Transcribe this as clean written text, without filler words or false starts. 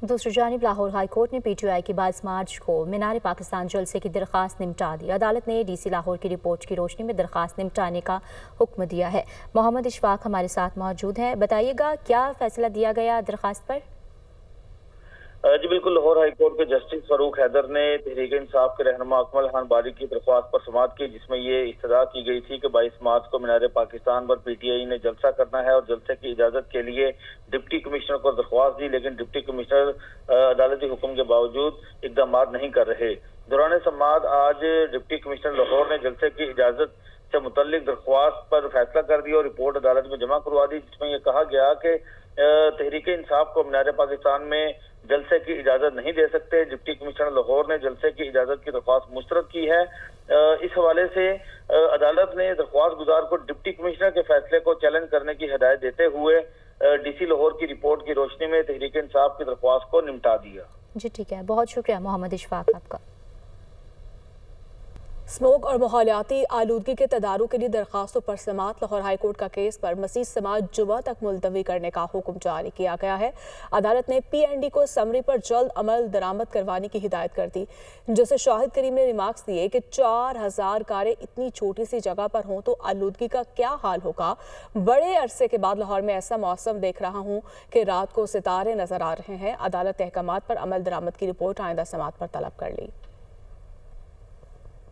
दूसरी जानिब Lahore high court ने PTI की 22 मार्च को मीनार पाकिस्तान जलसे की दरख्वास्त निपटा दी। अदालत ने DC लाहौर की रिपोर्ट की रोशनी में दरख्वास्त निपटाने का हुक्म दिया है। मोहम्मद इशफाक हमारे साथ मौजूद हैं। बताइएगा क्या फैसला दिया गया दरख्वास्त पर? जी बिल्कुल, लाहौर हाई कोर्ट के जस्टिस फारूक हैदर ने तहरीक इंसाफ के रहनुमा अकमल खान बारी की दरख्वास्त पर समाअत की, जिसमें ये इस्तदा की गई थी कि 22 मार्च को मीनार पाकिस्तान पर PTI ने जलसा करना है और जलसे की इजाजत के लिए डिप्टी कमिश्नर को दरख्वास्त दी, लेकिन डिप्टी कमिश्नर अदालती हुक्म के बावजूद इकदाम नहीं कर रहे। दौरान समाअत आज डिप्टी कमिश्नर लाहौर ने जलसे की इजाजत से मुतल्लिक दरख्वास्त पर फैसला कर दिया और रिपोर्ट अदालत में जमा करवा दी, जिसमें यह कहा गया कि तहरीक इंसाफ को मीनार पाकिस्तान में जलसे की इजाजत नहीं दे सकते। डिप्टी कमिश्नर लाहौर ने जलसे की इजाजत की दरख्वास्त मुस्तरद की है। इस हवाले से अदालत ने दरख्वास्त गुजार को डिप्टी कमिश्नर के फैसले को चैलेंज करने की हिदायत देते हुए DC लाहौर की रिपोर्ट की रोशनी में तहरीक इंसाफ की दरख्वास्त को निपटा दिया। जी ठीक है, बहुत शुक्रिया मोहम्मद इशफाक आपका। स्मोक और माहौलियाती आलूदगी के तदारुक के लिए दरखास्तों पर समाअत। लाहौर हाई कोर्ट का केस पर मज़ीद समाअत जुमा तक मुलतवी करने का हुक्म जारी किया गया है। अदालत ने PND को समरी पर जल्द अमल दरामद करवाने की हिदायत कर दी, जिसे शाहिद करीम ने रिमार्क्स दिए कि 4000 कारें इतनी छोटी सी जगह पर हों तो आलूदगी का क्या हाल होगा। बड़े अरसे के बाद लाहौर में ऐसा मौसम देख रहा हूँ कि रात को सितारे नजर आ रहे हैं। अदालत अहकामात पर अमल दरामद की रिपोर्ट आइंदा समाअत पर तलब कर ली।